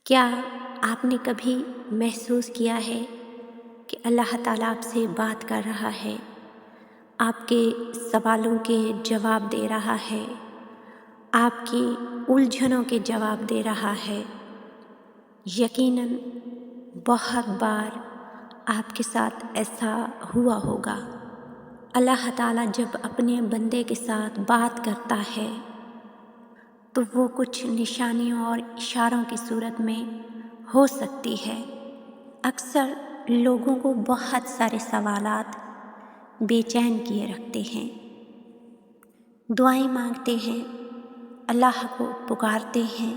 کیا آپ نے کبھی محسوس کیا ہے کہ اللہ تعالیٰ آپ سے بات کر رہا ہے، آپ کے سوالوں کے جواب دے رہا ہے، آپ کی الجھنوں کے جواب دے رہا ہے؟ یقیناً بہت بار آپ کے ساتھ ایسا ہوا ہوگا۔ اللہ تعالیٰ جب اپنے بندے کے ساتھ بات کرتا ہے تو وہ کچھ نشانیوں اور اشاروں کی صورت میں ہو سکتی ہے۔ اکثر لوگوں کو بہت سارے سوالات بے چین کیے رکھتے ہیں، دعائیں مانگتے ہیں، اللہ کو پکارتے ہیں،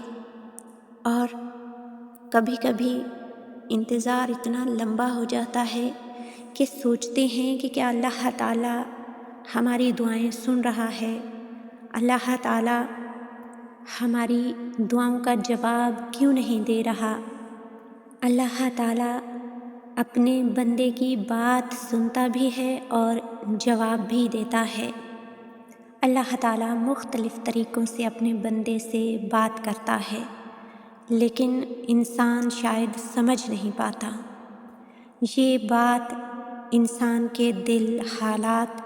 اور کبھی کبھی انتظار اتنا لمبا ہو جاتا ہے کہ سوچتے ہیں کہ کیا اللہ تعالیٰ ہماری دعائیں سن رہا ہے، اللہ تعالیٰ ہماری دعاؤں کا جواب کیوں نہیں دے رہا۔ اللہ تعالیٰ اپنے بندے کی بات سنتا بھی ہے اور جواب بھی دیتا ہے۔ اللہ تعالیٰ مختلف طریقوں سے اپنے بندے سے بات کرتا ہے، لیکن انسان شاید سمجھ نہیں پاتا۔ یہ بات انسان کے دل، حالات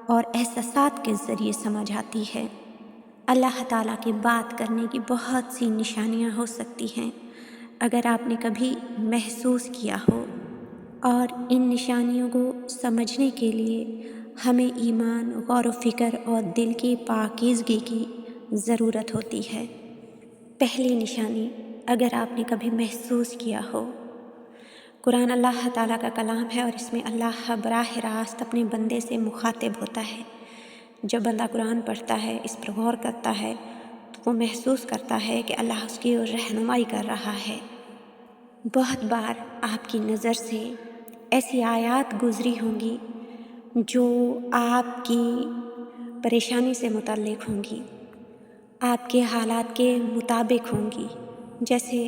اور احساسات کے ذریعے سمجھ آتی ہے۔ اللہ تعالیٰ کے بات کرنے کی بہت سی نشانیاں ہو سکتی ہیں، اگر آپ نے کبھی محسوس کیا ہو، اور ان نشانیوں کو سمجھنے کے لیے ہمیں ایمان، غور و فکر اور دل کی پاکیزگی کی ضرورت ہوتی ہے۔ پہلی نشانی، اگر آپ نے کبھی محسوس کیا ہو، قرآن اللہ تعالیٰ کا کلام ہے اور اس میں اللہ براہ راست اپنے بندے سے مخاطب ہوتا ہے۔ جب بندہ قرآن پڑھتا ہے، اس پر غور کرتا ہے، تو وہ محسوس کرتا ہے کہ اللہ اس کی رہنمائی کر رہا ہے۔ بہت بار آپ کی نظر سے ایسی آیات گزری ہوں گی جو آپ کی پریشانی سے متعلق ہوں گی، آپ کے حالات کے مطابق ہوں گی۔ جیسے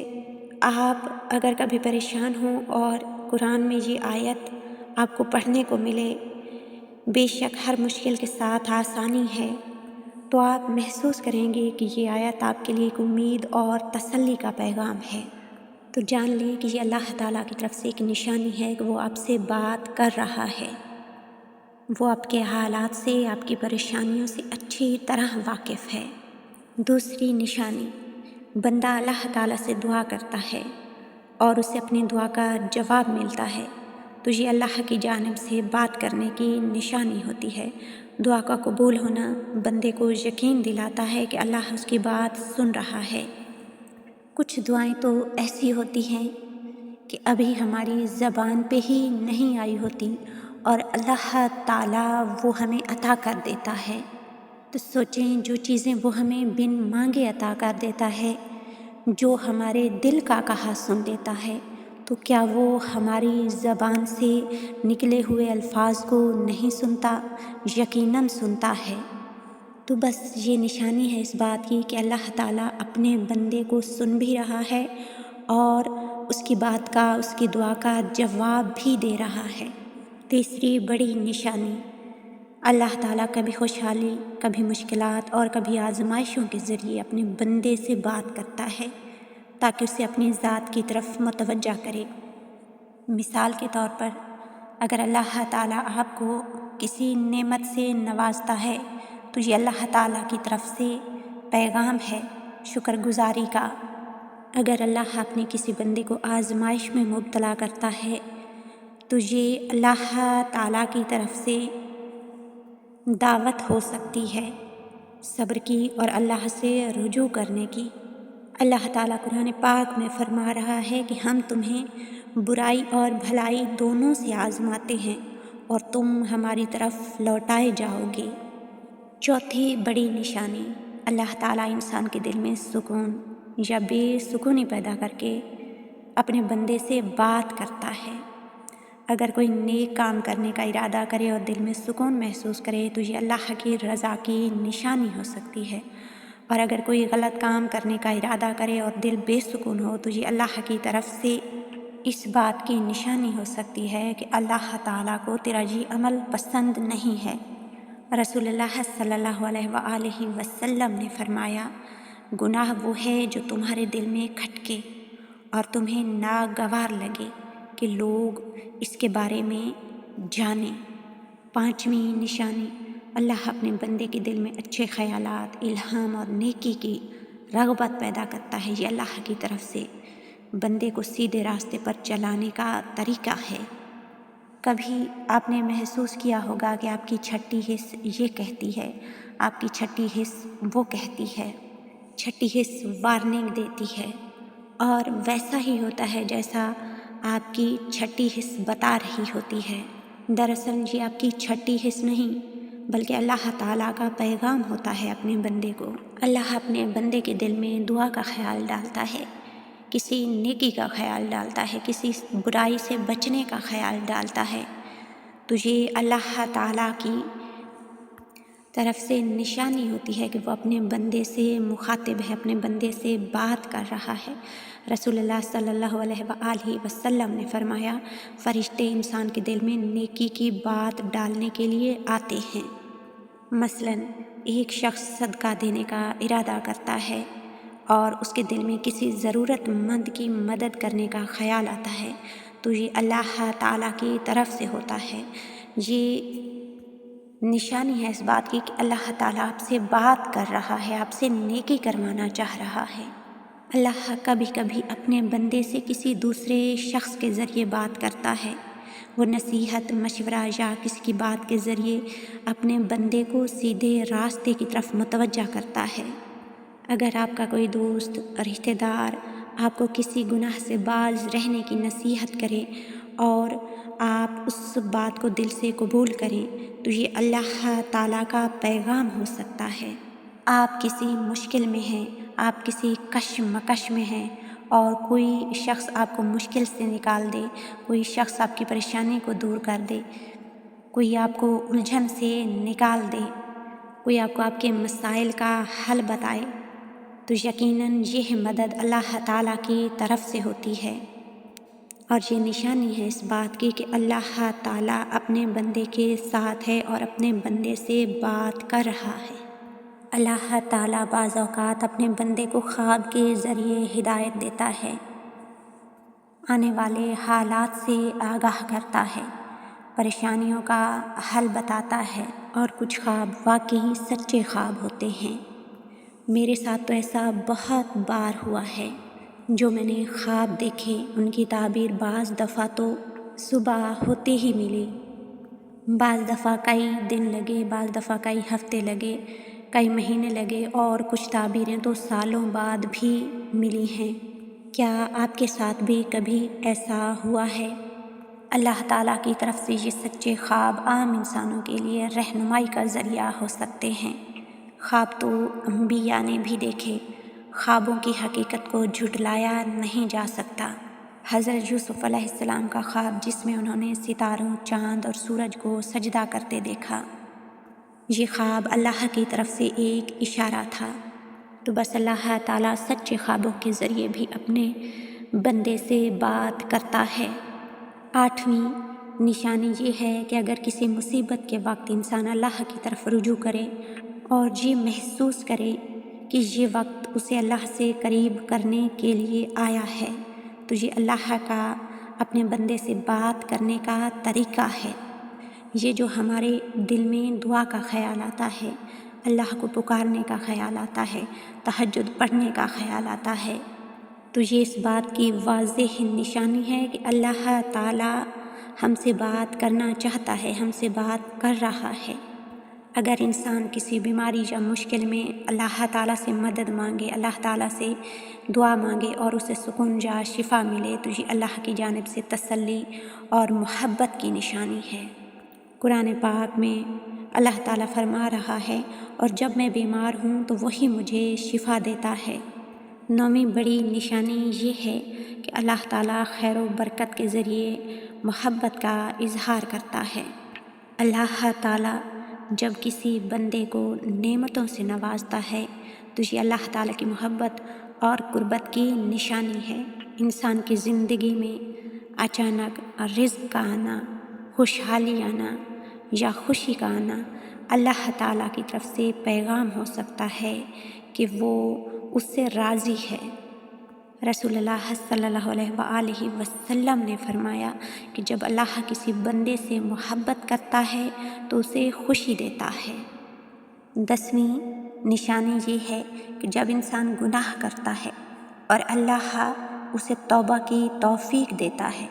آپ اگر کبھی پریشان ہوں اور قرآن میں یہ آیت آپ کو پڑھنے کو ملے، بے شک ہر مشکل کے ساتھ آسانی ہے، تو آپ محسوس کریں گے کہ یہ آیت آپ کے لیے ایک امید اور تسلی کا پیغام ہے۔ تو جان لیں کہ یہ اللہ تعالیٰ کی طرف سے ایک نشانی ہے کہ وہ آپ سے بات کر رہا ہے۔ وہ آپ کے حالات سے، آپ کی پریشانیوں سے اچھی طرح واقف ہے۔ دوسری نشانی، بندہ اللہ تعالیٰ سے دعا کرتا ہے اور اسے اپنی دعا کا جواب ملتا ہے، تو یہ اللہ کی جانب سے بات کرنے کی نشانی ہوتی ہے۔ دعا کا قبول ہونا بندے کو یقین دلاتا ہے کہ اللہ اس کی بات سن رہا ہے۔ کچھ دعائیں تو ایسی ہوتی ہیں کہ ابھی ہماری زبان پہ ہی نہیں آئی ہوتی اور اللہ تعالیٰ وہ ہمیں عطا کر دیتا ہے۔ تو سوچیں، جو چیزیں وہ ہمیں بن مانگے عطا کر دیتا ہے، جو ہمارے دل کا کہا سن لیتا ہے، تو کیا وہ ہماری زبان سے نکلے ہوئے الفاظ کو نہیں سنتا؟ یقیناً سنتا ہے۔ تو بس یہ نشانی ہے اس بات کی کہ اللہ تعالیٰ اپنے بندے کو سن بھی رہا ہے اور اس کی بات کا، اس کی دعا کا جواب بھی دے رہا ہے۔ تیسری بڑی نشانی، اللہ تعالیٰ کبھی خوشحالی، کبھی مشکلات اور کبھی آزمائشوں کے ذریعے اپنے بندے سے بات کرتا ہے تاکہ اسے اپنی ذات کی طرف متوجہ کرے۔ مثال کے طور پر، اگر اللہ تعالیٰ آپ کو کسی نعمت سے نوازتا ہے تو یہ اللہ تعالیٰ کی طرف سے پیغام ہے شکر گزاری کا۔ اگر اللہ اپنے کسی بندے کو آزمائش میں مبتلا کرتا ہے تو یہ اللہ تعالیٰ کی طرف سے دعوت ہو سکتی ہے صبر کی اور اللہ سے رجوع کرنے کی۔ اللہ تعالیٰ قرآن پاک میں فرما رہا ہے کہ ہم تمہیں برائی اور بھلائی دونوں سے آزماتے ہیں اور تم ہماری طرف لوٹائے جاؤ گے۔ چوتھی بڑی نشانی، اللہ تعالیٰ انسان کے دل میں سکون یا بے سکونی پیدا کر کے اپنے بندے سے بات کرتا ہے۔ اگر کوئی نیک کام کرنے کا ارادہ کرے اور دل میں سکون محسوس کرے تو یہ اللہ کی رضا کی نشانی ہو سکتی ہے، اور اگر کوئی غلط کام کرنے کا ارادہ کرے اور دل بے سکون ہو تو یہ اللہ کی طرف سے اس بات کی نشانی ہو سکتی ہے کہ اللہ تعالیٰ کو تیرا یہ عمل پسند نہیں ہے۔ رسول اللہ صلی اللہ علیہ وآلہ وسلم نے فرمایا، گناہ وہ ہے جو تمہارے دل میں کھٹکے اور تمہیں ناگوار لگے کہ لوگ اس کے بارے میں جانیں۔ پانچویں نشانی، اللہ اپنے بندے کے دل میں اچھے خیالات، الہام اور نیکی کی رغبت پیدا کرتا ہے۔ یہ اللہ کی طرف سے بندے کو سیدھے راستے پر چلانے کا طریقہ ہے۔ کبھی آپ نے محسوس کیا ہوگا کہ آپ کی چھٹی حص یہ کہتی ہے، آپ کی چھٹی حص وہ کہتی ہے، چھٹی حص وارننگ دیتی ہے، اور ویسا ہی ہوتا ہے جیسا آپ کی چھٹی حص بتا رہی ہوتی ہے۔ دراصل یہ آپ کی چھٹی حص نہیں بلکہ اللہ تعالیٰ کا پیغام ہوتا ہے اپنے بندے کو۔ اللہ اپنے بندے کے دل میں دعا کا خیال ڈالتا ہے، کسی نیکی کا خیال ڈالتا ہے، کسی برائی سے بچنے کا خیال ڈالتا ہے، تو یہ اللہ تعالیٰ کی طرف سے نشانی ہوتی ہے کہ وہ اپنے بندے سے مخاطب ہے، اپنے بندے سے بات کر رہا ہے۔ رسول اللہ صلی اللہ علیہ وآلہ وسلم نے فرمایا، فرشتے انسان کے دل میں نیکی کی بات ڈالنے کے لیے آتے ہیں۔ مثلاً ایک شخص صدقہ دینے کا ارادہ کرتا ہے اور اس کے دل میں کسی ضرورت مند کی مدد کرنے کا خیال آتا ہے، تو یہ اللہ تعالیٰ کی طرف سے ہوتا ہے۔ یہ نشانی ہے اس بات کی کہ اللہ تعالیٰ آپ سے بات کر رہا ہے، آپ سے نیکی کروانا چاہ رہا ہے۔ اللہ کبھی کبھی اپنے بندے سے کسی دوسرے شخص کے ذریعے بات کرتا ہے۔ وہ نصیحت، مشورہ یا کسی کی بات کے ذریعے اپنے بندے کو سیدھے راستے کی طرف متوجہ کرتا ہے۔ اگر آپ کا کوئی دوست، رشتہ دار آپ کو کسی گناہ سے باز رہنے کی نصیحت کرے اور آپ اس بات کو دل سے قبول کریں، تو یہ اللہ تعالیٰ کا پیغام ہو سکتا ہے۔ آپ کسی مشکل میں ہیں، آپ کسی کشمکش میں ہیں اور کوئی شخص آپ کو مشکل سے نکال دے، کوئی شخص آپ کی پریشانی کو دور کر دے، کوئی آپ کو الجھن سے نکال دے، کوئی آپ کو آپ کے مسائل کا حل بتائے، تو یقیناً یہ مدد اللہ تعالیٰ کی طرف سے ہوتی ہے۔ اور یہ نشانی ہے اس بات کی کہ اللہ تعالیٰ اپنے بندے کے ساتھ ہے اور اپنے بندے سے بات کر رہا ہے۔ اللہ تعالیٰ بعض اوقات اپنے بندے کو خواب کے ذریعے ہدایت دیتا ہے، آنے والے حالات سے آگاہ کرتا ہے، پریشانیوں کا حل بتاتا ہے، اور کچھ خواب واقعی سچے خواب ہوتے ہیں۔ میرے ساتھ تو ایسا بہت بار ہوا ہے، جو میں نے خواب دیکھے ان کی تعبیر بعض دفعہ تو صبح ہوتے ہی ملی، بعض دفعہ کئی دن لگے، بعض دفعہ کئی ہفتے لگے، کئی مہینے لگے، اور کچھ تعبیریں تو سالوں بعد بھی ملی ہیں۔ کیا آپ کے ساتھ بھی کبھی ایسا ہوا ہے؟ اللہ تعالیٰ کی طرف سے یہ سچے خواب عام انسانوں کے لیے رہنمائی کا ذریعہ ہو سکتے ہیں۔ خواب تو انبیاء نے بھی دیکھے، خوابوں کی حقیقت کو جھٹلایا نہیں جا سکتا۔ حضرت یوسف علیہ السلام کا خواب جس میں انہوں نے ستاروں، چاند اور سورج کو سجدہ کرتے دیکھا، یہ خواب اللہ کی طرف سے ایک اشارہ تھا۔ تو بس اللہ تعالیٰ سچے خوابوں کے ذریعے بھی اپنے بندے سے بات کرتا ہے۔ آٹھویں نشانی یہ ہے کہ اگر کسی مصیبت کے وقت انسان اللہ کی طرف رجوع کرے اور یہ محسوس کرے کہ یہ وقت اسے اللہ سے قریب کرنے کے لیے آیا ہے، تو یہ اللہ کا اپنے بندے سے بات کرنے کا طریقہ ہے۔ یہ جو ہمارے دل میں دعا کا خیال آتا ہے، اللہ کو پکارنے کا خیال آتا ہے، تہجد پڑھنے کا خیال آتا ہے، تو یہ اس بات کی واضح نشانی ہے کہ اللہ تعالیٰ ہم سے بات کرنا چاہتا ہے، ہم سے بات کر رہا ہے۔ اگر انسان کسی بیماری یا مشکل میں اللہ تعالیٰ سے مدد مانگے، اللہ تعالیٰ سے دعا مانگے اور اسے سکون یا شفا ملے، تو یہ اللہ کی جانب سے تسلی اور محبت کی نشانی ہے۔ قرآن پاک میں اللہ تعالیٰ فرما رہا ہے، اور جب میں بیمار ہوں تو وہی مجھے شفا دیتا ہے۔ نویں بڑی نشانی یہ ہے کہ اللہ تعالیٰ خیر و برکت کے ذریعے محبت کا اظہار کرتا ہے۔ اللہ تعالیٰ جب کسی بندے کو نعمتوں سے نوازتا ہے تو یہ اللہ تعالیٰ کی محبت اور قربت کی نشانی ہے۔ انسان کی زندگی میں اچانک رزق کا آنا، خوشحالی آنا یا خوشی کا آنا اللہ تعالیٰ کی طرف سے پیغام ہو سکتا ہے کہ وہ اس سے راضی ہے۔ رسول اللہ صلی اللہ علیہ وآلہ وسلم نے فرمایا کہ جب اللہ کسی بندے سے محبت کرتا ہے تو اسے خوشی دیتا ہے۔ 10ویں نشانی یہ ہے کہ جب انسان گناہ کرتا ہے اور اللہ اسے توبہ کی توفیق دیتا ہے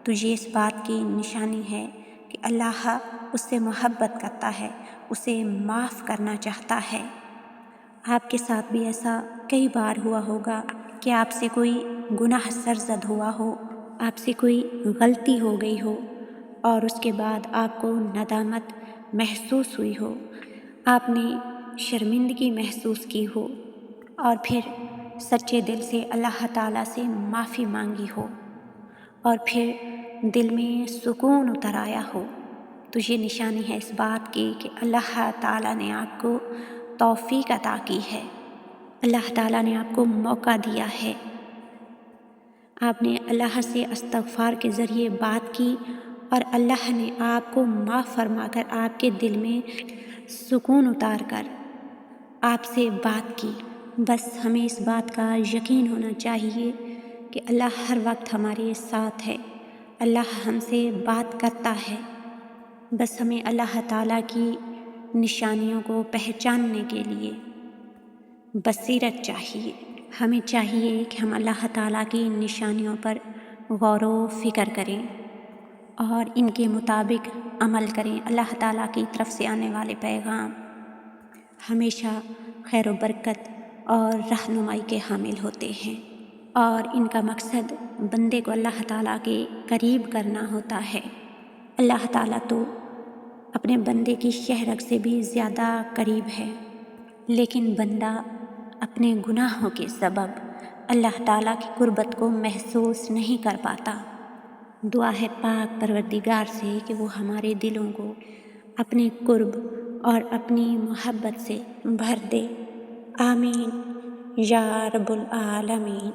تو یہ اس بات کی نشانی ہے کہ اللہ اس سے محبت کرتا ہے، اسے معاف کرنا چاہتا ہے۔ آپ کے ساتھ بھی ایسا کئی بار ہوا ہوگا کہ آپ سے کوئی گناہ سرزد ہوا ہو، آپ سے کوئی غلطی ہو گئی ہو اور اس کے بعد آپ کو ندامت محسوس ہوئی ہو، آپ نے شرمندگی محسوس کی ہو اور پھر سچے دل سے اللہ تعالیٰ سے معافی مانگی ہو اور پھر دل میں سکون اتر آیا ہو، تو یہ نشانی ہے اس بات کی کہ اللہ تعالیٰ نے آپ کو توفیق عطا کی ہے، اللہ تعالیٰ نے آپ کو موقع دیا ہے۔ آپ نے اللہ سے استغفار کے ذریعے بات کی اور اللہ نے آپ کو معاف فرما کر آپ کے دل میں سکون اتار کر آپ سے بات کی۔ بس ہمیں اس بات کا یقین ہونا چاہیے کہ اللہ ہر وقت ہمارے ساتھ ہے، اللہ ہم سے بات کرتا ہے۔ بس ہمیں اللہ تعالیٰ کی نشانیوں کو پہچاننے کے لیے بصیرت چاہیے، ہمیں چاہیے کہ ہم اللہ تعالیٰ کی نشانیوں پر غور و فکر کریں اور ان کے مطابق عمل کریں۔ اللہ تعالیٰ کی طرف سے آنے والے پیغام ہمیشہ خیر و برکت اور رہنمائی کے حامل ہوتے ہیں اور ان کا مقصد بندے کو اللہ تعالیٰ کے قریب کرنا ہوتا ہے۔ اللہ تعالیٰ تو اپنے بندے کی شہ رگ سے بھی زیادہ قریب ہے، لیکن بندہ اپنے گناہوں کے سبب اللہ تعالیٰ کی قربت کو محسوس نہیں کر پاتا۔ دعا ہے پاک پروردگار سے کہ وہ ہمارے دلوں کو اپنے قرب اور اپنی محبت سے بھر دے۔ آمین یا رب العالمین۔